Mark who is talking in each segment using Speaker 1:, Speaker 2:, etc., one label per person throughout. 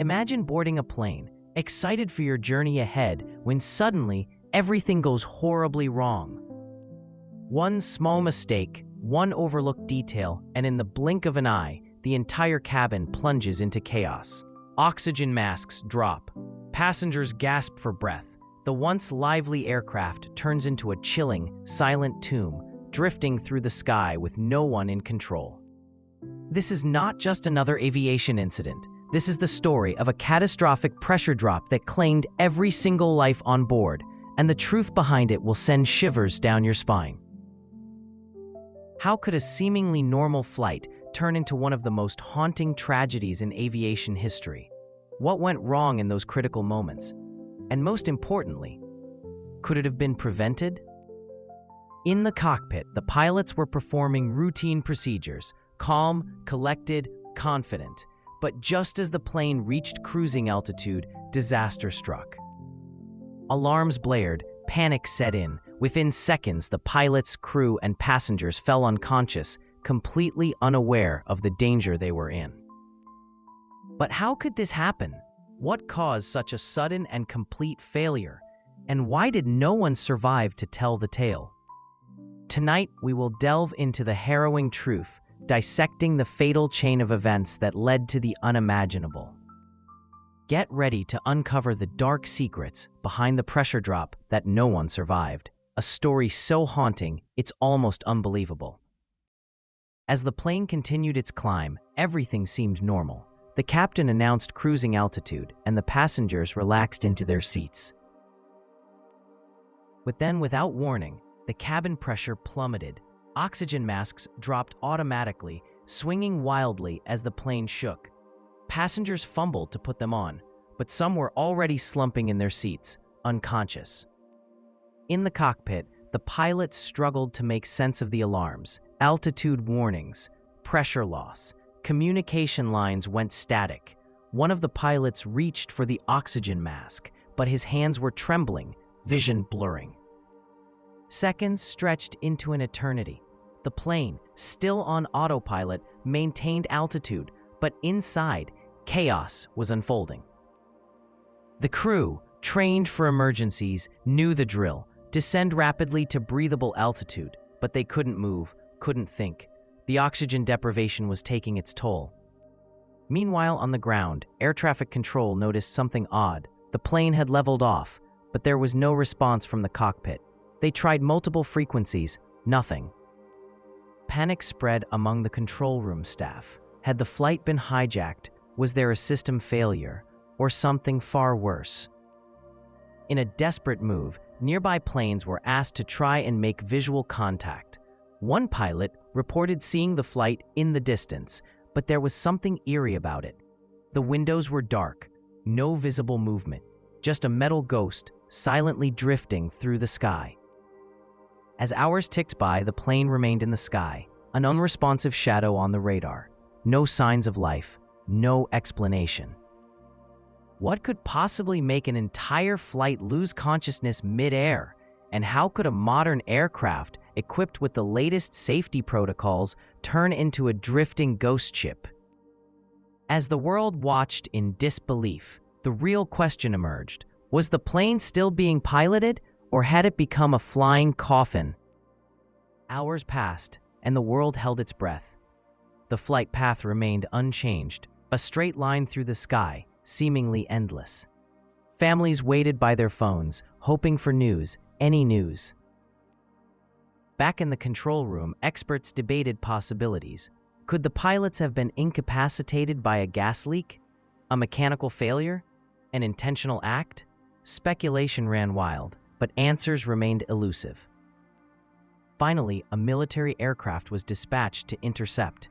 Speaker 1: Imagine boarding a plane, excited for your journey ahead, when suddenly everything goes horribly wrong. One small mistake, one overlooked detail, and in the blink of an eye, the entire cabin plunges into chaos. Oxygen masks drop. Passengers gasp for breath. The once lively aircraft turns into a chilling, silent tomb, drifting through the sky with no one in control. This is not just another aviation incident. This is the story of a catastrophic pressure drop that claimed every single life on board, and the truth behind it will send shivers down your spine. How could a seemingly normal flight turn into one of the most haunting tragedies in aviation history? What went wrong in those critical moments? And most importantly, could it have been prevented? In the cockpit, the pilots were performing routine procedures, calm, collected, confident. But just as the plane reached cruising altitude, disaster struck. Alarms blared, panic set in. Within seconds, the pilots, crew, and passengers fell unconscious, completely unaware of the danger they were in. But how could this happen? What caused such a sudden and complete failure? And why did no one survive to tell the tale? Tonight, we will delve into the harrowing truth, dissecting the fatal chain of events that led to the unimaginable. Get ready to uncover the dark secrets behind the pressure drop that no one survived. A story so haunting, it's almost unbelievable. As the plane continued its climb, everything seemed normal. The captain announced cruising altitude, and the passengers relaxed into their seats. But then, without warning, the cabin pressure plummeted. Oxygen masks dropped automatically, swinging wildly as the plane shook. Passengers fumbled to put them on, but some were already slumping in their seats, unconscious. In the cockpit, the pilots struggled to make sense of the alarms, altitude warnings, pressure loss. Communication lines went static. One of the pilots reached for the oxygen mask, but his hands were trembling, vision blurring. Seconds stretched into an eternity. The plane, still on autopilot, maintained altitude, but inside, chaos was unfolding. The crew, trained for emergencies, knew the drill: descend rapidly to breathable altitude, but they couldn't move, couldn't think. The oxygen deprivation was taking its toll. Meanwhile, on the ground, air traffic control noticed something odd. The plane had leveled off, but there was no response from the cockpit. They tried multiple frequencies, nothing. Panic spread among the control room staff. Had the flight been hijacked? Was there a system failure? Or something far worse? In a desperate move, nearby planes were asked to try and make visual contact. One pilot reported seeing the flight in the distance, but there was something eerie about it. The windows were dark, no visible movement, just a metal ghost silently drifting through the sky. As hours ticked by, the plane remained in the sky, an unresponsive shadow on the radar. No signs of life, no explanation. What could possibly make an entire flight lose consciousness mid-air? And how could a modern aircraft, equipped with the latest safety protocols, turn into a drifting ghost ship? As the world watched in disbelief, the real question emerged. Was the plane still being piloted, or had it become a flying coffin? Hours passed, and the world held its breath. The flight path remained unchanged, a straight line through the sky, seemingly endless. Families waited by their phones, hoping for news, any news. Back in the control room, experts debated possibilities. Could the pilots have been incapacitated by a gas leak? A mechanical failure? An intentional act? Speculation ran wild, but answers remained elusive. Finally, a military aircraft was dispatched to intercept.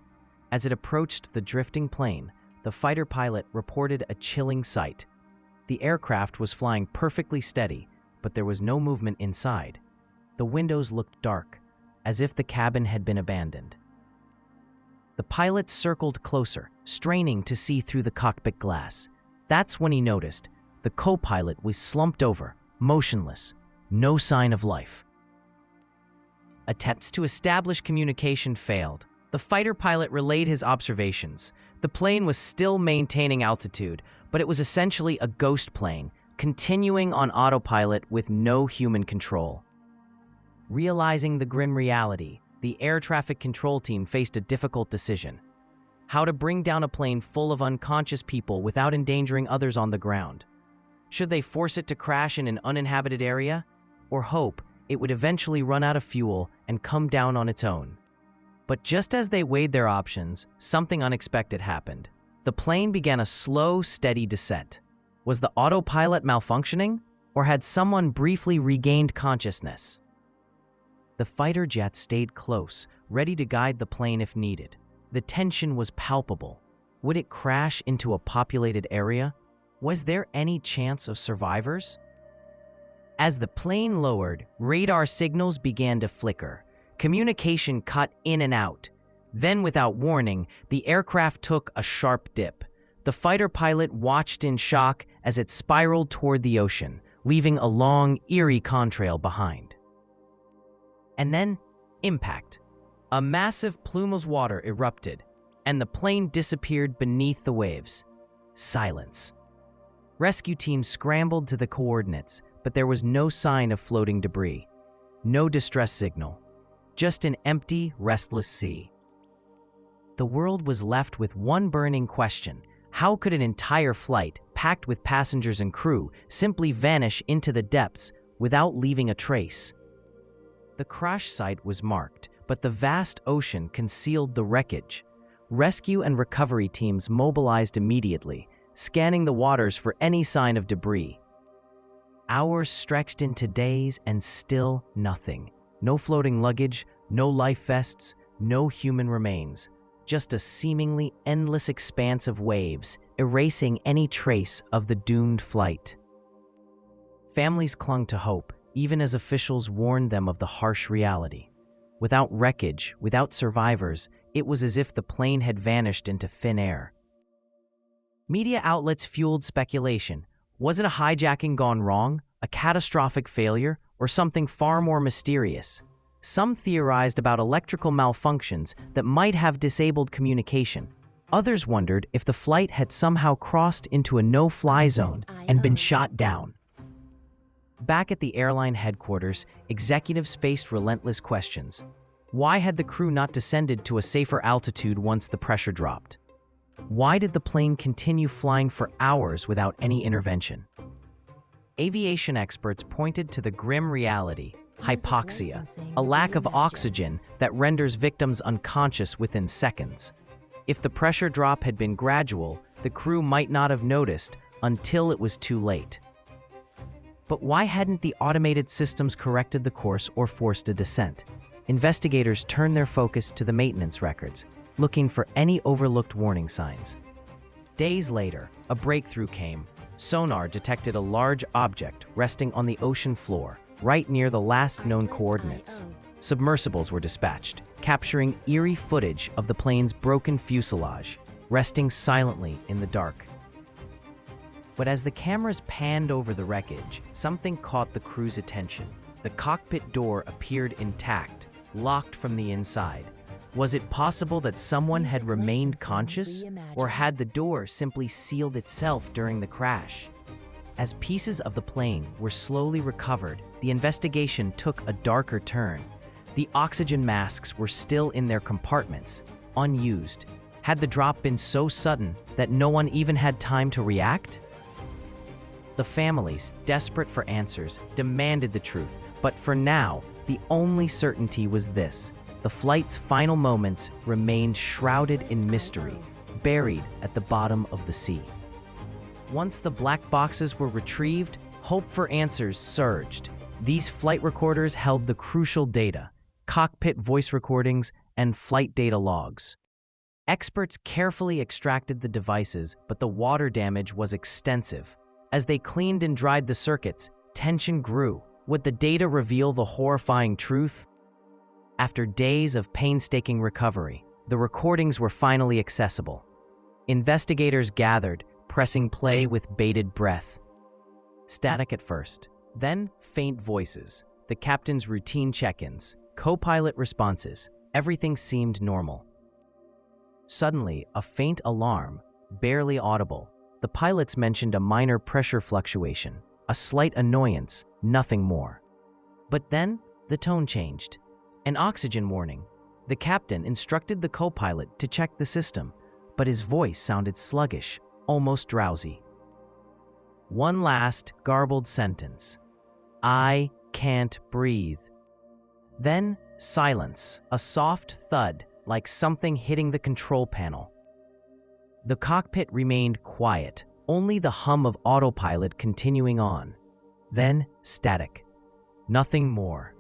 Speaker 1: As it approached the drifting plane, the fighter pilot reported a chilling sight. The aircraft was flying perfectly steady, but there was no movement inside. The windows looked dark, as if the cabin had been abandoned. The pilot circled closer, straining to see through the cockpit glass. That's when he noticed the co-pilot was slumped over, motionless, no sign of life. Attempts to establish communication failed. The fighter pilot relayed his observations. The plane was still maintaining altitude, but it was essentially a ghost plane, continuing on autopilot with no human control. Realizing the grim reality, the air traffic control team faced a difficult decision: how to bring down a plane full of unconscious people without endangering others on the ground. Should they force it to crash in an uninhabited area, or hope it would eventually run out of fuel and come down on its own? But just as they weighed their options, something unexpected happened. The plane began a slow, steady descent. Was the autopilot malfunctioning, or had someone briefly regained consciousness? The fighter jet stayed close, ready to guide the plane if needed. The tension was palpable. Would it crash into a populated area? Was there any chance of survivors? As the plane lowered, radar signals began to flicker. Communication cut in and out. Then, without warning, the aircraft took a sharp dip. The fighter pilot watched in shock as it spiraled toward the ocean, leaving a long, eerie contrail behind. And then, impact. A massive plume of water erupted, and the plane disappeared beneath the waves. Silence. Rescue teams scrambled to the coordinates, but there was no sign of floating debris. No distress signal. Just an empty, restless sea. The world was left with one burning question: how could an entire flight, packed with passengers and crew, simply vanish into the depths without leaving a trace? The crash site was marked, but the vast ocean concealed the wreckage. Rescue and recovery teams mobilized immediately, scanning the waters for any sign of debris. Hours stretched into days and still nothing. No floating luggage, no life vests, no human remains. Just a seemingly endless expanse of waves, erasing any trace of the doomed flight. Families clung to hope, even as officials warned them of the harsh reality. Without wreckage, without survivors, it was as if the plane had vanished into thin air. Media outlets fueled speculation. Was it a hijacking gone wrong, a catastrophic failure, or something far more mysterious? Some theorized about electrical malfunctions that might have disabled communication. Others wondered if the flight had somehow crossed into a no-fly zone and been shot down. Back at the airline headquarters, executives faced relentless questions. Why had the crew not descended to a safer altitude once the pressure dropped? Why did the plane continue flying for hours without any intervention? Aviation experts pointed to the grim reality: hypoxia, a lack of oxygen that renders victims unconscious within seconds. If the pressure drop had been gradual, the crew might not have noticed until it was too late. But why hadn't the automated systems corrected the course or forced a descent? Investigators turned their focus to the maintenance records, looking for any overlooked warning signs. Days later, a breakthrough came. Sonar detected a large object resting on the ocean floor, right near the last known coordinates. Submersibles were dispatched, capturing eerie footage of the plane's broken fuselage, resting silently in the dark. But as the cameras panned over the wreckage, something caught the crew's attention. The cockpit door appeared intact, locked from the inside. Was it possible that someone had remained conscious, or had the door simply sealed itself during the crash? As pieces of the plane were slowly recovered, the investigation took a darker turn. The oxygen masks were still in their compartments, unused. Had the drop been so sudden that no one even had time to react? The families, desperate for answers, demanded the truth, but for now, the only certainty was this: the flight's final moments remained shrouded in mystery, buried at the bottom of the sea. Once the black boxes were retrieved, hope for answers surged. These flight recorders held the crucial data: cockpit voice recordings and flight data logs. Experts carefully extracted the devices, but the water damage was extensive. As they cleaned and dried the circuits, tension grew. Would the data reveal the horrifying truth? After days of painstaking recovery, the recordings were finally accessible. Investigators gathered, pressing play with bated breath. Static at first, then faint voices, the captain's routine check-ins, co-pilot responses. Everything seemed normal. Suddenly, a faint alarm, barely audible, The pilots mentioned a minor pressure fluctuation, a slight annoyance, nothing more. But then, the tone changed. An oxygen warning. The captain instructed the co-pilot to check the system, but his voice sounded sluggish, almost drowsy. One last, garbled sentence. "I can't breathe." Then, silence, a soft thud, like something hitting the control panel. The cockpit remained quiet, only the hum of autopilot continuing on. Then, static. Nothing more.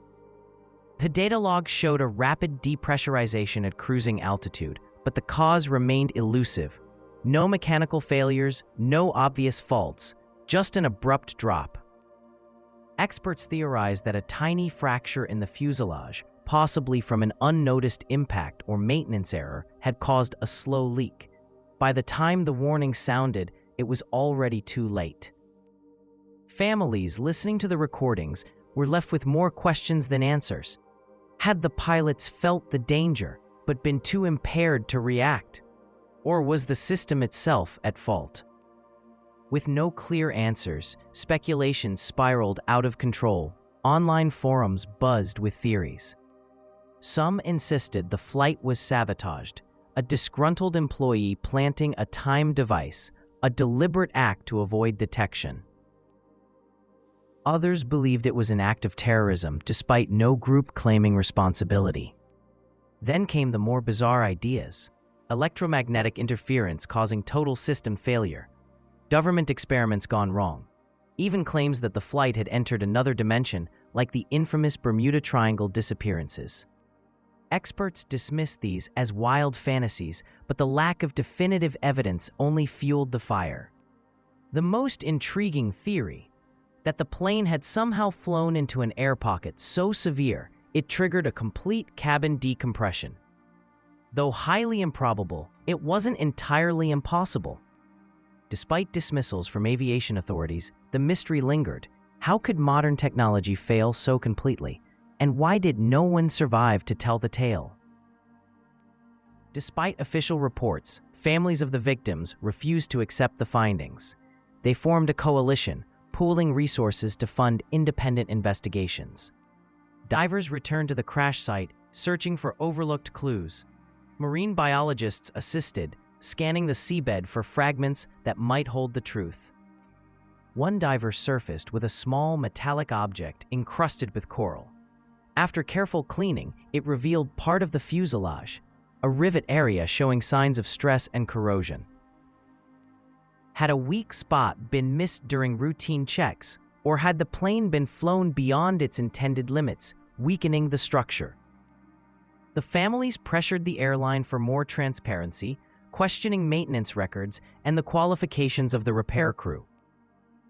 Speaker 1: The data log showed a rapid depressurization at cruising altitude, but the cause remained elusive. No mechanical failures, no obvious faults, just an abrupt drop. Experts theorized that a tiny fracture in the fuselage, possibly from an unnoticed impact or maintenance error, had caused a slow leak. By the time the warning sounded, it was already too late. Families listening to the recordings were left with more questions than answers. Had the pilots felt the danger, but been too impaired to react? Or was the system itself at fault? With no clear answers, speculation spiraled out of control. Online forums buzzed with theories. Some insisted the flight was sabotaged, a disgruntled employee planting a timed device, a deliberate act to avoid detection. Others believed it was an act of terrorism, despite no group claiming responsibility. Then came the more bizarre ideas. Electromagnetic interference causing total system failure. Government experiments gone wrong. Even claims that the flight had entered another dimension, like the infamous Bermuda Triangle disappearances. Experts dismissed these as wild fantasies, but the lack of definitive evidence only fueled the fire. The most intriguing theory, that the plane had somehow flown into an air pocket so severe it triggered a complete cabin decompression. Though highly improbable, it wasn't entirely impossible. Despite dismissals from aviation authorities, the mystery lingered. How could modern technology fail so completely? And why did no one survive to tell the tale? Despite official reports, families of the victims refused to accept the findings. They formed a coalition, pooling resources to fund independent investigations. Divers returned to the crash site, searching for overlooked clues. Marine biologists assisted, scanning the seabed for fragments that might hold the truth. One diver surfaced with a small metallic object encrusted with coral. After careful cleaning, it revealed part of the fuselage, a rivet area showing signs of stress and corrosion. Had a weak spot been missed during routine checks, or had the plane been flown beyond its intended limits, weakening the structure? The families pressured the airline for more transparency, questioning maintenance records and the qualifications of the repair crew.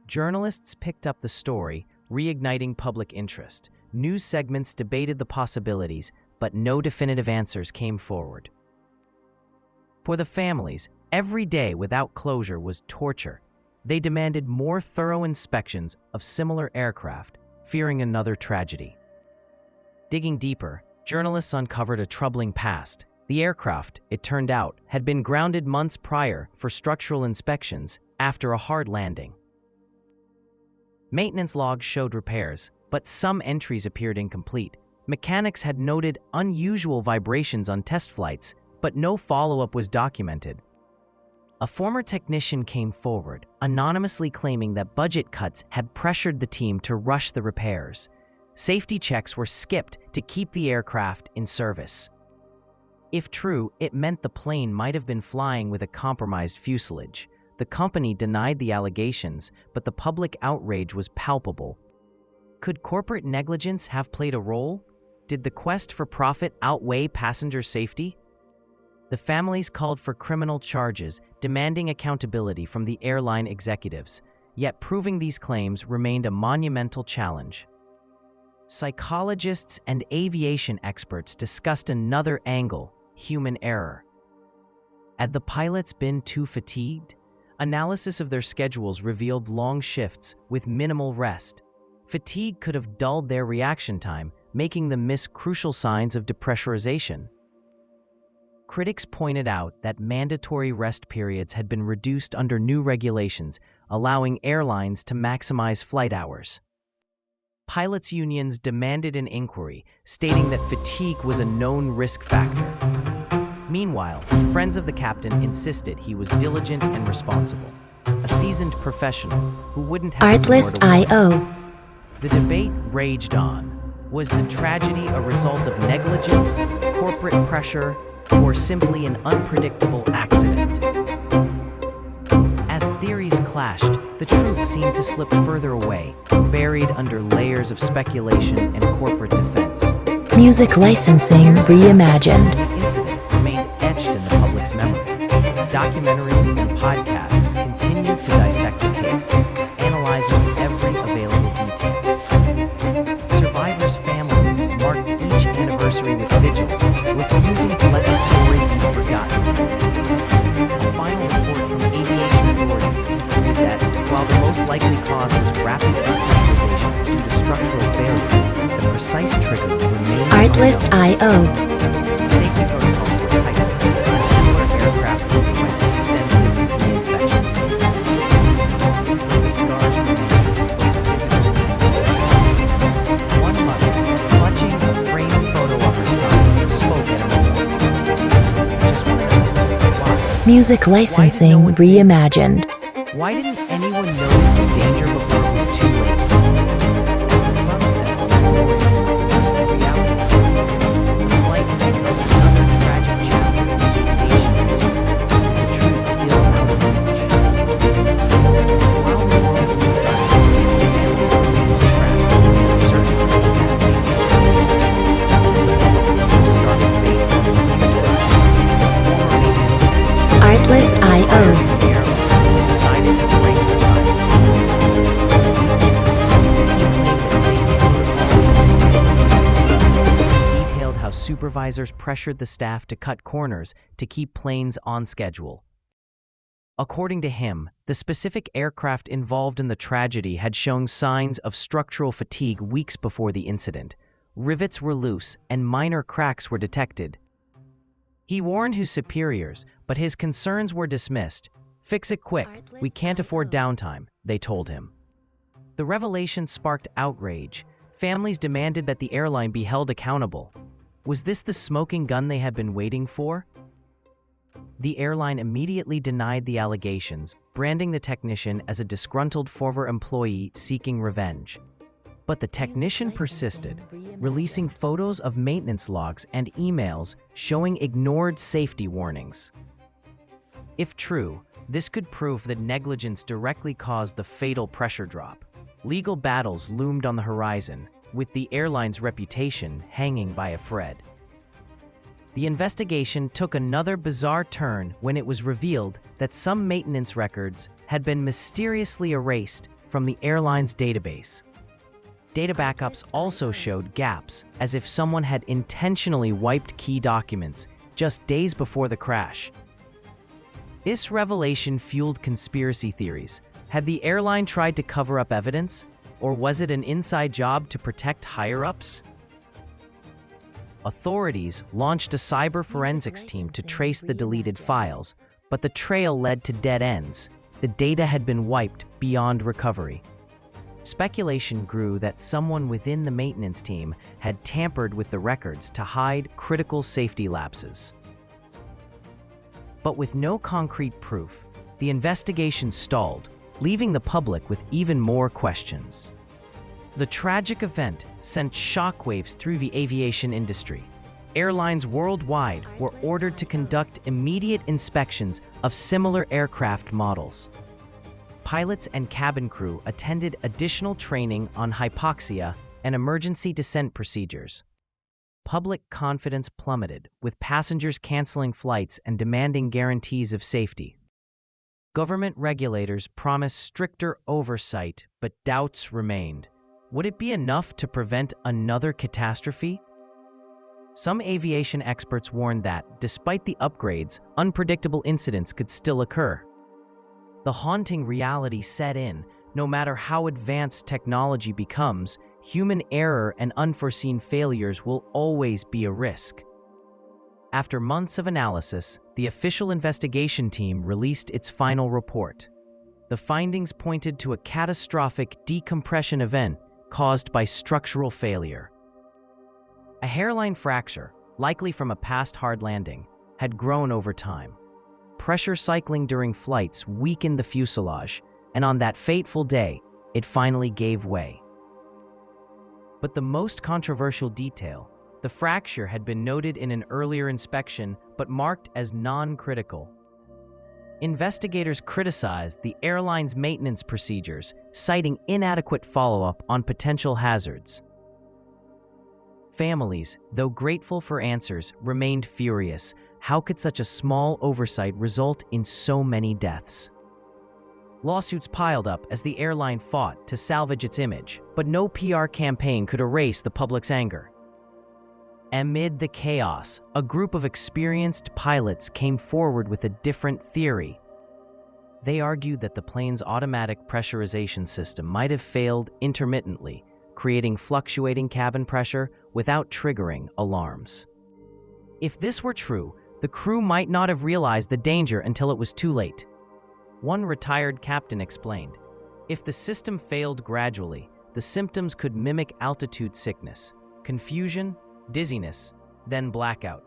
Speaker 1: Journalists picked up the story, reigniting public interest. News segments debated the possibilities, but no definitive answers came forward. For the families, every day without closure was torture. They demanded more thorough inspections of similar aircraft, fearing another tragedy. Digging deeper, journalists uncovered a troubling past. The aircraft, it turned out, had been grounded months prior for structural inspections after a hard landing. Maintenance logs showed repairs, but some entries appeared incomplete. Mechanics had noted unusual vibrations on test flights, but no follow-up was documented. A former technician came forward, anonymously claiming that budget cuts had pressured the team to rush the repairs. Safety checks were skipped to keep the aircraft in service. If true, it meant the plane might have been flying with a compromised fuselage. The company denied the allegations, but the public outrage was palpable. Could corporate negligence have played a role? Did the quest for profit outweigh passenger safety? The families called for criminal charges, demanding accountability from the airline executives, yet proving these claims remained a monumental challenge. Psychologists and aviation experts discussed another angle: human error. Had the pilots been too fatigued? Analysis of their schedules revealed long shifts with minimal rest. Fatigue could have dulled their reaction time, making them miss crucial signs of depressurization. Critics pointed out that mandatory rest periods had been reduced under new regulations, allowing airlines to maximize flight hours. Pilots' unions demanded an inquiry, stating that fatigue was a known risk factor. Meanwhile, friends of the captain insisted he was diligent and responsible, a seasoned professional who wouldn't have
Speaker 2: Artlist.io.
Speaker 1: The debate raged on. Was the tragedy a result of negligence, corporate pressure, or simply an unpredictable accident? As theories clashed, the truth seemed to slip further away, buried under layers of speculation and corporate defense.
Speaker 2: Music licensing reimagined.
Speaker 1: The incident remained etched in the public's memory. Documentaries and podcasts continued to dissect the case, analyzing every available detail. Survivors' families marked each anniversary with vigils, refusing to let the story be forgotten. A final report from aviation authorities concluded that, while the most likely cause was rapid depressurization due to structural failure, the precise trigger remained
Speaker 2: Artlist.io.
Speaker 1: Safety protocols were tightened, and similar aircraft underwent extensive re-inspections. The scars remained both physical and emotional. One mother, clutching a framed photo of her son, spoke at a memorial. I just want to know why.
Speaker 2: Music licensing reimagined.
Speaker 1: Why didn't anyone notice the danger before it was too late? As the sun set, the reality set. The flight ended another tragic chapter in the aviation history. The truth still out of reach. While the world moved on, families remained trapped in uncertainty and fate. Just as the public's interest started fading, it was the former maintenance technician
Speaker 2: Artlist.io.
Speaker 1: decided to break the silence. He detailed how supervisors pressured the staff to cut corners to keep planes on schedule. According to him, the specific aircraft involved in the tragedy had shown signs of structural fatigue weeks before the incident. Rivets were loose and minor cracks were detected. He warned his superiors, but his concerns were dismissed. "Fix it quick. We can't afford downtime," they told him. The revelation sparked outrage. Families demanded that the airline be held accountable. Was this the smoking gun they had been waiting for? The airline immediately denied the allegations, branding the technician as a disgruntled former employee seeking revenge. But the technician persisted, releasing photos of maintenance logs and emails showing ignored safety warnings. If true, this could prove that negligence directly caused the fatal pressure drop. Legal battles loomed on the horizon, with the airline's reputation hanging by a thread. The investigation took another bizarre turn when it was revealed that some maintenance records had been mysteriously erased from the airline's database. Data backups also showed gaps, as if someone had intentionally wiped key documents just days before the crash. This revelation fueled conspiracy theories. Had the airline tried to cover up evidence, or was it an inside job to protect higher-ups? Authorities launched a cyber forensics team to trace the deleted files, but the trail led to dead ends. The data had been wiped beyond recovery. Speculation grew that someone within the maintenance team had tampered with the records to hide critical safety lapses. But with no concrete proof, the investigation stalled, leaving the public with even more questions. The tragic event sent shockwaves through the aviation industry. Airlines worldwide were ordered to conduct immediate inspections of similar aircraft models. Pilots and cabin crew attended additional training on hypoxia and emergency descent procedures. Public confidence plummeted, with passengers canceling flights and demanding guarantees of safety. Government regulators promised stricter oversight, but doubts remained. Would it be enough to prevent another catastrophe? Some aviation experts warned that, despite the upgrades, unpredictable incidents could still occur. The haunting reality set in. No matter how advanced technology becomes, human error and unforeseen failures will always be a risk. After months of analysis, the official investigation team released its final report. The findings pointed to a catastrophic decompression event caused by structural failure. A hairline fracture, likely from a past hard landing, had grown over time. Pressure cycling during flights weakened the fuselage, and on that fateful day, it finally gave way. But the most controversial detail, the fracture had been noted in an earlier inspection but marked as non-critical. Investigators criticized the airline's maintenance procedures, citing inadequate follow-up on potential hazards. Families, though grateful for answers, remained furious. How could such a small oversight result in so many deaths? Lawsuits piled up as the airline fought to salvage its image, but no PR campaign could erase the public's anger. Amid the chaos, a group of experienced pilots came forward with a different theory. They argued that the plane's automatic pressurization system might have failed intermittently, creating fluctuating cabin pressure without triggering alarms. If this were true, the crew might not have realized the danger until it was too late. One retired captain explained, "If the system failed gradually, the symptoms could mimic altitude sickness, confusion, dizziness, then blackout."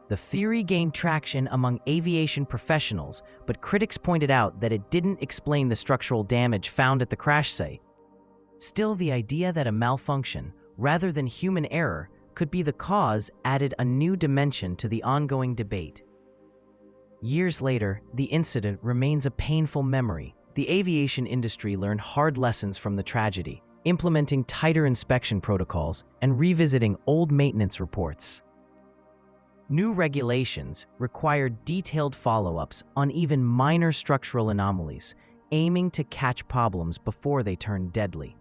Speaker 1: The theory gained traction among aviation professionals, but critics pointed out that it didn't explain the structural damage found at the crash site. Still, the idea that a malfunction, rather than human error, could be the cause added a new dimension to the ongoing debate. Years later, the incident remains a painful memory. The aviation industry learned hard lessons from the tragedy, implementing tighter inspection protocols and revisiting old maintenance reports. New regulations required detailed follow-ups on even minor structural anomalies, aiming to catch problems before they turn deadly.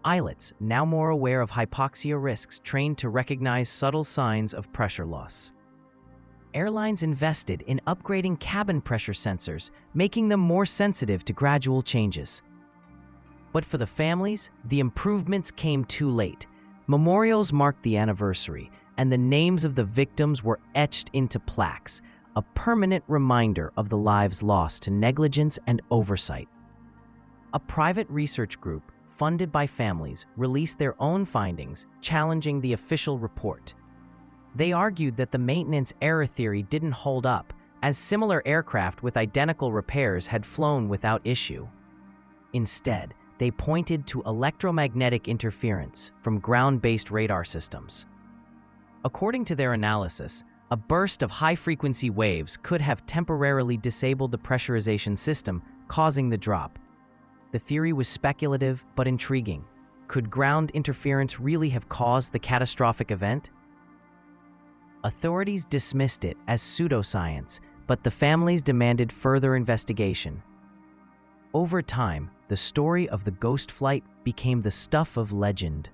Speaker 1: Pilots, now more aware of hypoxia risks, trained to recognize subtle signs of pressure loss. Airlines invested in upgrading cabin pressure sensors, making them more sensitive to gradual changes. But for the families, the improvements came too late. Memorials marked the anniversary, and the names of the victims were etched into plaques, a permanent reminder of the lives lost to negligence and oversight. A private research group, funded by families, released their own findings, challenging the official report. They argued that the maintenance error theory didn't hold up, as similar aircraft with identical repairs had flown without issue. Instead, they pointed to electromagnetic interference from ground-based radar systems. According to their analysis, a burst of high-frequency waves could have temporarily disabled the pressurization system, causing the drop. The theory was speculative but intriguing. Could ground interference really have caused the catastrophic event? Authorities dismissed it as pseudoscience, but the families demanded further investigation. Over time, the story of the ghost flight became the stuff of legend.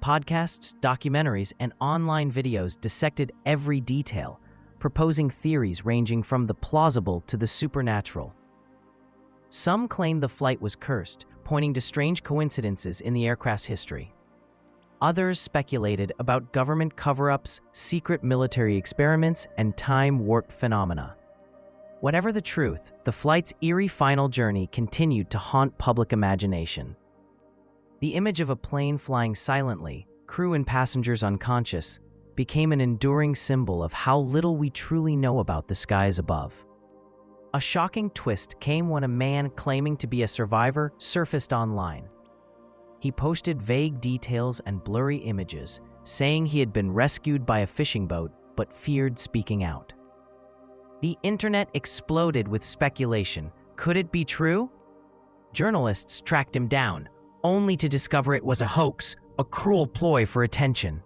Speaker 1: Podcasts, documentaries, and online videos dissected every detail, proposing theories ranging from the plausible to the supernatural. Some claimed the flight was cursed, pointing to strange coincidences in the aircraft's history. Others speculated about government cover-ups, secret military experiments, and time-warp phenomena. Whatever the truth, the flight's eerie final journey continued to haunt public imagination. The image of a plane flying silently, crew and passengers unconscious, became an enduring symbol of how little we truly know about the skies above. A shocking twist came when a man claiming to be a survivor surfaced online. He posted vague details and blurry images, saying he had been rescued by a fishing boat but feared speaking out. The internet exploded with speculation. Could it be true? Journalists tracked him down, only to discover it was a hoax, a cruel ploy for attention.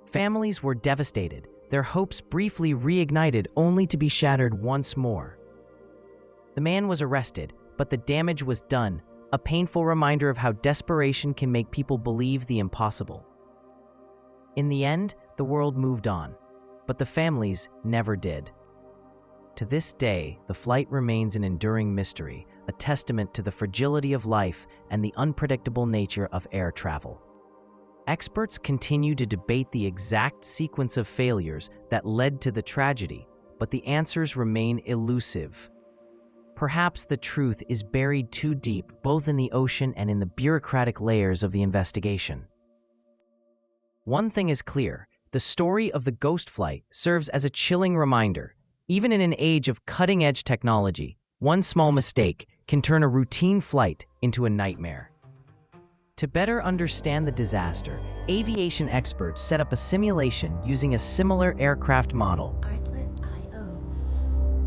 Speaker 1: Families were devastated, their hopes briefly reignited only to be shattered once more. The man was arrested, but the damage was done, a painful reminder of how desperation can make people believe the impossible. In the end, the world moved on, but the families never did. To this day, the flight remains an enduring mystery, a testament to the fragility of life and the unpredictable nature of air travel. Experts continue to debate the exact sequence of failures that led to the tragedy, but the answers remain elusive. Perhaps the truth is buried too deep, both in the ocean and in the bureaucratic layers of the investigation. One thing is clear: the story of the ghost flight serves as a chilling reminder. Even in an age of cutting-edge technology, one small mistake can turn a routine flight into a nightmare. To better understand the disaster, aviation experts set up a simulation using a similar aircraft model.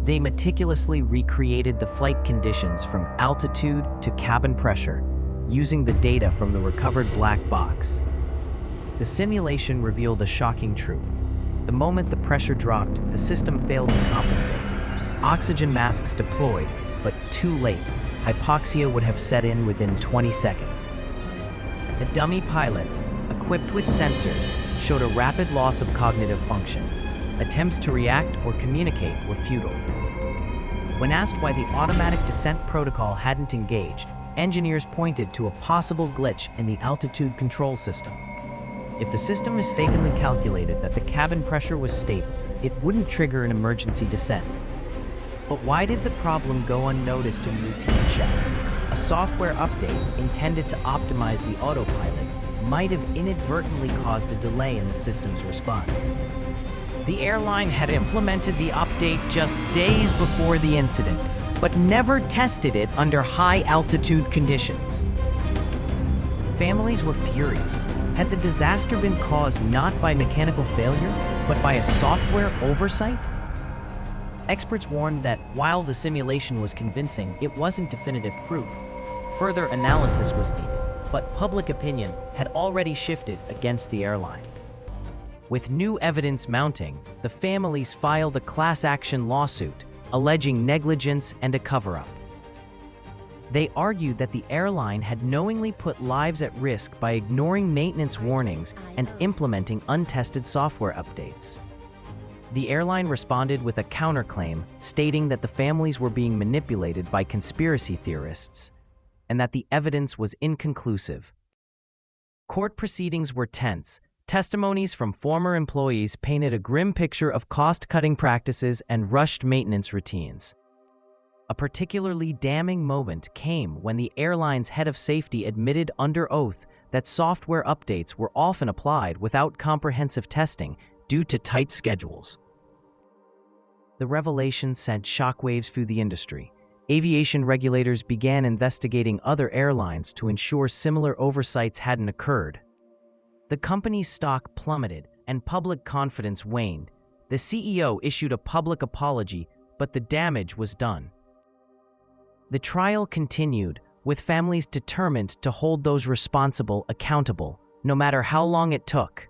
Speaker 1: They meticulously recreated the flight conditions from altitude to cabin pressure, using the data from the recovered black box. The simulation revealed a shocking truth. The moment the pressure dropped, the system failed to compensate. Oxygen masks deployed, but too late. Hypoxia would have set in within 20 seconds. The dummy pilots, equipped with sensors, showed a rapid loss of cognitive function. Attempts to react or communicate were futile. When asked why the automatic descent protocol hadn't engaged, engineers pointed to a possible glitch in the altitude control system. If the system mistakenly calculated that the cabin pressure was stable, it wouldn't trigger an emergency descent. But why did the problem go unnoticed in routine checks? A software update intended to optimize the autopilot might have inadvertently caused a delay in the system's response. The airline had implemented the update just days before the incident, but never tested it under high-altitude conditions. Families were furious. Had the disaster been caused not by mechanical failure, but by a software oversight? Experts warned that while the simulation was convincing, it wasn't definitive proof. Further analysis was needed, but public opinion had already shifted against the airline. With new evidence mounting, the families filed a class action lawsuit alleging negligence and a cover-up. They argued that the airline had knowingly put lives at risk by ignoring maintenance warnings and implementing untested software updates. The airline responded with a counterclaim, stating that the families were being manipulated by conspiracy theorists and that the evidence was inconclusive. Court proceedings were tense. Testimonies from former employees painted a grim picture of cost-cutting practices and rushed maintenance routines. A particularly damning moment came when the airline's head of safety admitted under oath that software updates were often applied without comprehensive testing due to tight schedules. The revelation sent shockwaves through the industry. Aviation regulators began investigating other airlines to ensure similar oversights hadn't occurred. The company's stock plummeted and public confidence waned. The CEO issued a public apology, but the damage was done. The trial continued, with families determined to hold those responsible accountable, no matter how long it took.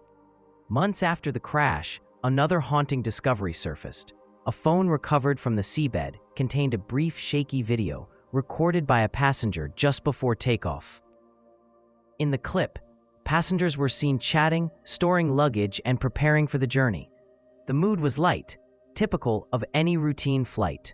Speaker 1: Months after the crash, another haunting discovery surfaced. A phone recovered from the seabed contained a brief, shaky video recorded by a passenger just before takeoff. In the clip, passengers were seen chatting, storing luggage, and preparing for the journey. The mood was light, typical of any routine flight.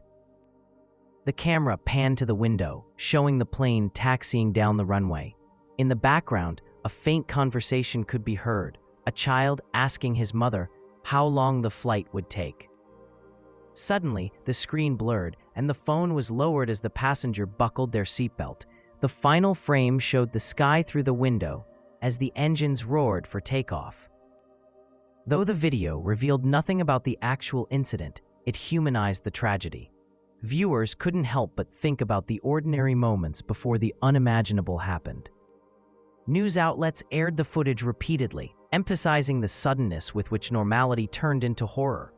Speaker 1: The camera panned to the window, showing the plane taxiing down the runway. In the background, a faint conversation could be heard, a child asking his mother how long the flight would take. Suddenly, the screen blurred, and the phone was lowered as the passenger buckled their seatbelt. The final frame showed the sky through the window as the engines roared for takeoff. Though the video revealed nothing about the actual incident, it humanized the tragedy. Viewers couldn't help but think about the ordinary moments before the unimaginable happened. News outlets aired the footage repeatedly, emphasizing the suddenness with which normality turned into horror.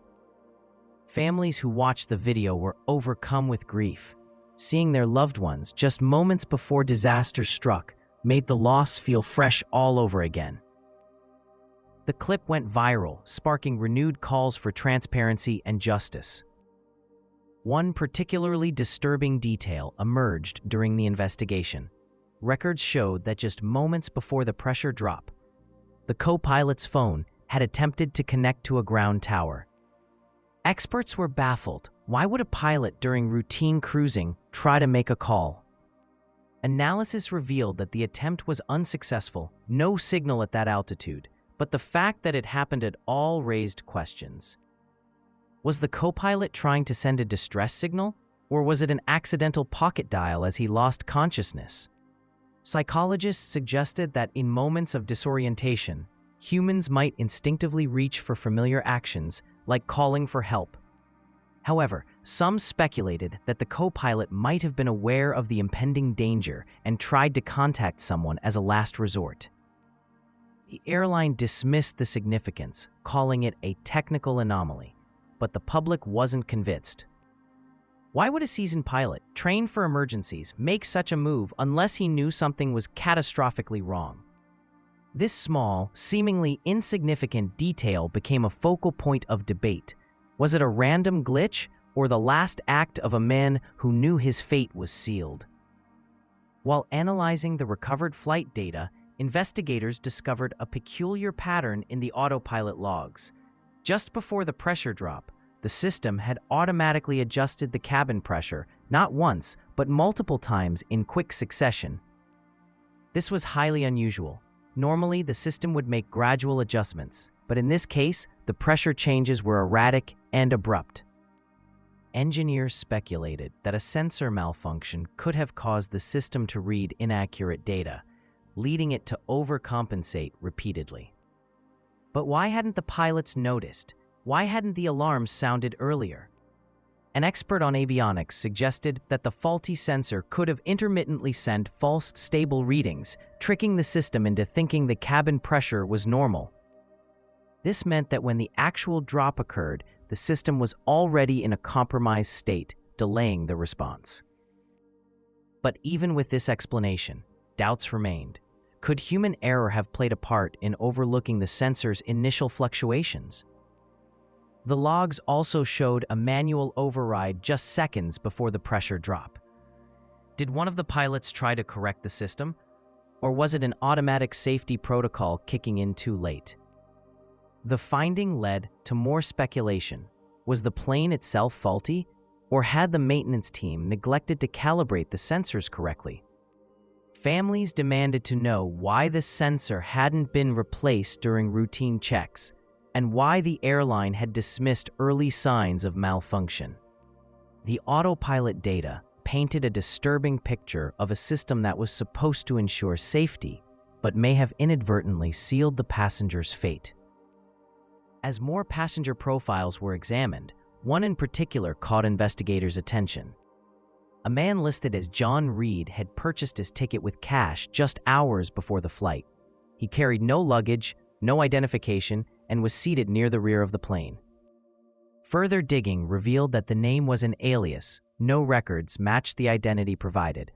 Speaker 1: Families who watched the video were overcome with grief. Seeing their loved ones just moments before disaster struck made the loss feel fresh all over again. The clip went viral, sparking renewed calls for transparency and justice. One particularly disturbing detail emerged during the investigation. Records showed that just moments before the pressure drop, the co-pilot's phone had attempted to connect to a ground tower. Experts were baffled. Why would a pilot during routine cruising try to make a call? Analysis revealed that the attempt was unsuccessful, no signal at that altitude, but the fact that it happened at all raised questions. Was the co-pilot trying to send a distress signal, or was it an accidental pocket dial as he lost consciousness? Psychologists suggested that in moments of disorientation, humans might instinctively reach for familiar actions like calling for help. However, some speculated that the co-pilot might have been aware of the impending danger and tried to contact someone as a last resort. The airline dismissed the significance, calling it a technical anomaly, but the public wasn't convinced. Why would a seasoned pilot, trained for emergencies, make such a move unless he knew something was catastrophically wrong? This small, seemingly insignificant detail became a focal point of debate. Was it a random glitch or the last act of a man who knew his fate was sealed? While analyzing the recovered flight data, investigators discovered a peculiar pattern in the autopilot logs. Just before the pressure drop, the system had automatically adjusted the cabin pressure, not once, but multiple times in quick succession. This was highly unusual. Normally, the system would make gradual adjustments, but in this case, the pressure changes were erratic and abrupt. Engineers speculated that a sensor malfunction could have caused the system to read inaccurate data, leading it to overcompensate repeatedly. But why hadn't the pilots noticed? Why hadn't the alarms sounded earlier? An expert on avionics suggested that the faulty sensor could have intermittently sent false stable readings, tricking the system into thinking the cabin pressure was normal. This meant that when the actual drop occurred, the system was already in a compromised state, delaying the response. But even with this explanation, doubts remained. Could human error have played a part in overlooking the sensor's initial fluctuations? The logs also showed a manual override just seconds before the pressure drop. Did one of the pilots try to correct the system, or was it an automatic safety protocol kicking in too late? The finding led to more speculation. Was the plane itself faulty, or had the maintenance team neglected to calibrate the sensors correctly? Families demanded to know why the sensor hadn't been replaced during routine checks, and why the airline had dismissed early signs of malfunction. The autopilot data painted a disturbing picture of a system that was supposed to ensure safety, but may have inadvertently sealed the passenger's fate. As more passenger profiles were examined, one in particular caught investigators' attention. A man listed as John Reed had purchased his ticket with cash just hours before the flight. He carried no luggage, no identification, and was seated near the rear of the plane. Further digging revealed that the name was an alias. No records matched the identity provided.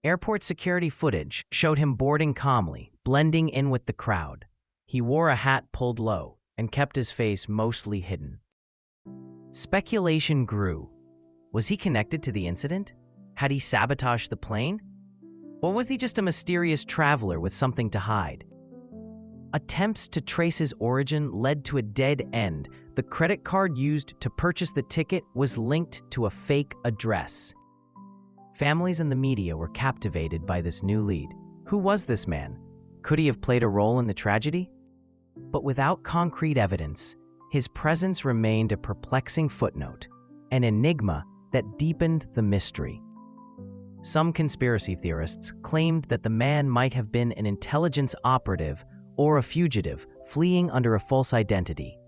Speaker 1: Airport security footage showed him boarding calmly, blending in with the crowd. He wore a hat pulled low and kept his face mostly hidden. Speculation grew. Was he connected to the incident? Had he sabotaged the plane? Or was he just a mysterious traveler with something to hide? Attempts to trace his origin led to a dead end. The credit card used to purchase the ticket was linked to a fake address. Families and the media were captivated by this new lead. Who was this man? Could he have played a role in the tragedy? But without concrete evidence, his presence remained a perplexing footnote, an enigma that deepened the mystery. Some conspiracy theorists claimed that the man might have been an intelligence operative or a fugitive fleeing under a false identity.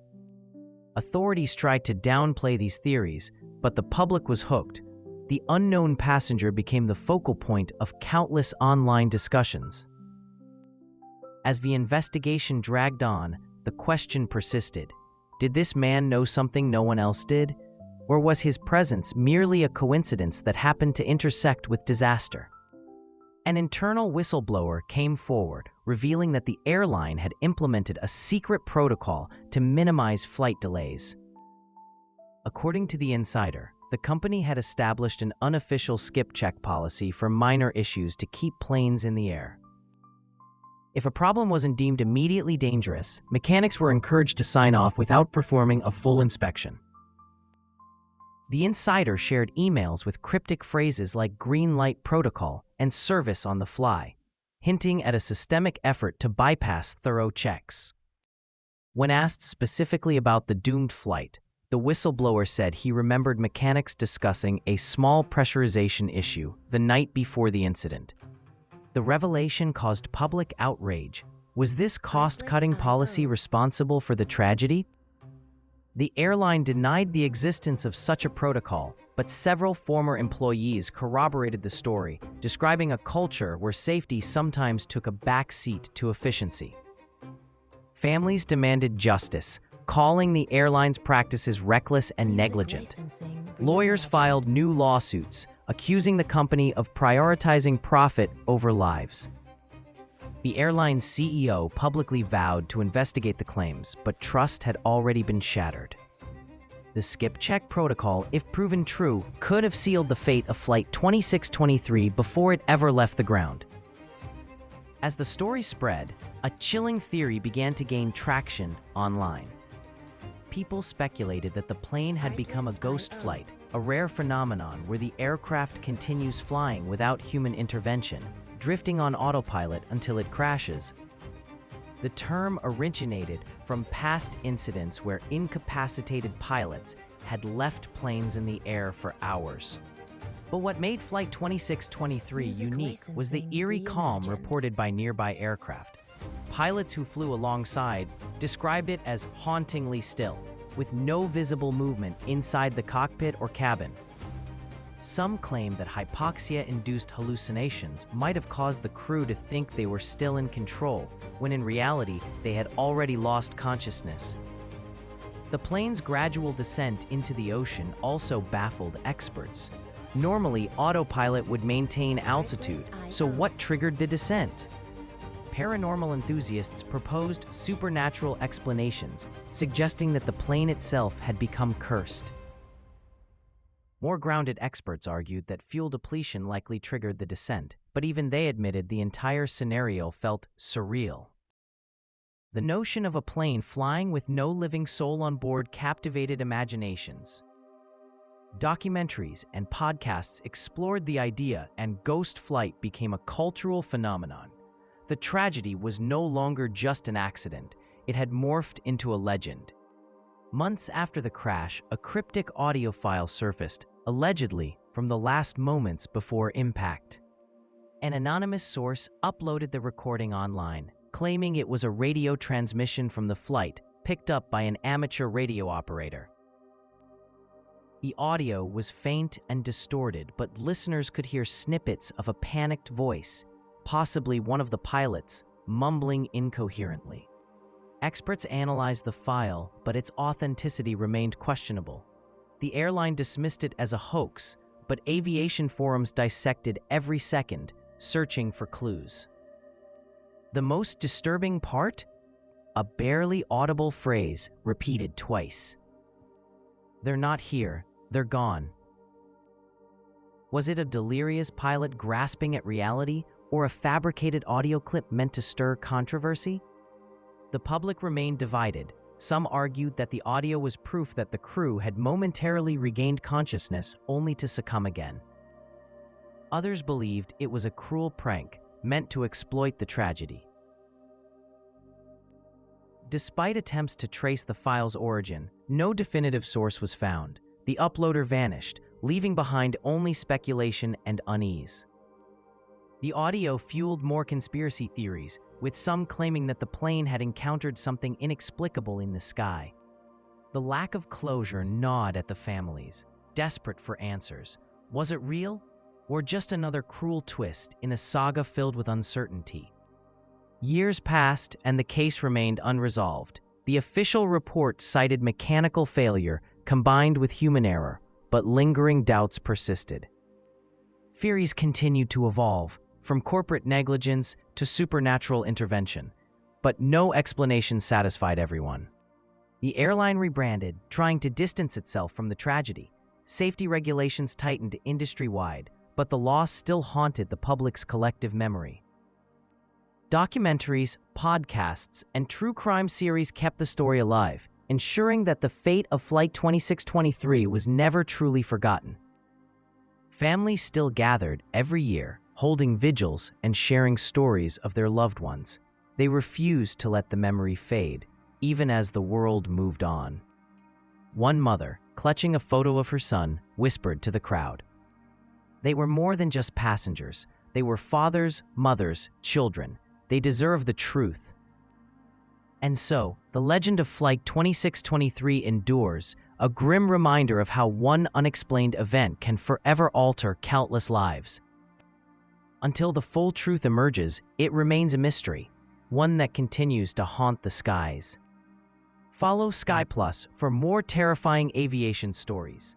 Speaker 1: Authorities tried to downplay these theories, but the public was hooked. The unknown passenger became the focal point of countless online discussions. As the investigation dragged on, the question persisted. Did this man know something no one else did? Or was his presence merely a coincidence that happened to intersect with disaster? An internal whistleblower came forward, revealing that the airline had implemented a secret protocol to minimize flight delays. According to the insider, the company had established an unofficial skip check policy for minor issues to keep planes in the air. If a problem wasn't deemed immediately dangerous, mechanics were encouraged to sign off without performing a full inspection. The insider shared emails with cryptic phrases like green light protocol and service on the fly, hinting at a systemic effort to bypass thorough checks. When asked specifically about the doomed flight, the whistleblower said he remembered mechanics discussing a small pressurization issue the night before the incident. The revelation caused public outrage. Was this cost-cutting policy responsible for the tragedy? The airline denied the existence of such a protocol, but several former employees corroborated the story, describing a culture where safety sometimes took a back seat to efficiency. Families demanded justice, calling the airline's practices reckless and negligent. Lawyers filed new lawsuits, accusing the company of prioritizing profit over lives. The airline's CEO publicly vowed to investigate the claims, but trust had already been shattered. The skip-check protocol, if proven true, could have sealed the fate of Flight 2623 before it ever left the ground. As the story spread, a chilling theory began to gain traction online. People speculated that the plane had become a ghost flight, a rare phenomenon where the aircraft continues flying without human intervention, drifting on autopilot until it crashes. The term originated from past incidents where incapacitated pilots had left planes in the air for hours. But what made Flight 2623 unique was the eerie calm reported by nearby aircraft. Pilots who flew alongside described it as hauntingly still, with no visible movement inside the cockpit or cabin. Some claim that hypoxia-induced hallucinations might have caused the crew to think they were still in control, when in reality they had already lost consciousness. The plane's gradual descent into the ocean also baffled experts. Normally, autopilot would maintain altitude, so what triggered the descent? Paranormal enthusiasts proposed supernatural explanations, suggesting that the plane itself had become cursed. More grounded experts argued that fuel depletion likely triggered the descent, but even they admitted the entire scenario felt surreal. The notion of a plane flying with no living soul on board captivated imaginations. Documentaries and podcasts explored the idea, and ghost flight became a cultural phenomenon. The tragedy was no longer just an accident, it had morphed into a legend. Months after the crash, a cryptic audio file surfaced, allegedly from the last moments before impact. An anonymous source uploaded the recording online, claiming it was a radio transmission from the flight, picked up by an amateur radio operator. The audio was faint and distorted, but listeners could hear snippets of a panicked voice, possibly one of the pilots, mumbling incoherently. Experts analyzed the file, but its authenticity remained questionable. The airline dismissed it as a hoax, but aviation forums dissected every second, searching for clues. The most disturbing part? A barely audible phrase repeated twice. "They're not here, they're gone." Was it a delirious pilot grasping at reality, or a fabricated audio clip meant to stir controversy? The public remained divided. Some argued that the audio was proof that the crew had momentarily regained consciousness only to succumb again. Others believed it was a cruel prank meant to exploit the tragedy. Despite attempts to trace the file's origin, no definitive source was found. The uploader vanished, leaving behind only speculation and unease. The audio fueled more conspiracy theories, with some claiming that the plane had encountered something inexplicable in the sky. The lack of closure gnawed at the families, desperate for answers. Was it real, or just another cruel twist in a saga filled with uncertainty? Years passed, and the case remained unresolved. The official report cited mechanical failure combined with human error, but lingering doubts persisted. Theories continued to evolve, from corporate negligence to supernatural intervention, but no explanation satisfied everyone. The airline rebranded, trying to distance itself from the tragedy. Safety regulations tightened industry-wide, but the loss still haunted the public's collective memory. Documentaries, podcasts, and true crime series kept the story alive, ensuring that the fate of Flight 2623 was never truly forgotten. Families still gathered every year, holding vigils and sharing stories of their loved ones. They refused to let the memory fade, even as the world moved on. One mother, clutching a photo of her son, whispered to the crowd. They were more than just passengers. They were fathers, mothers, children. They deserve the truth. And so, the legend of Flight 2623 endures, a grim reminder of how one unexplained event can forever alter countless lives. Until the full truth emerges, it remains a mystery, one that continues to haunt the skies. Follow SKYPLUS for more terrifying aviation stories.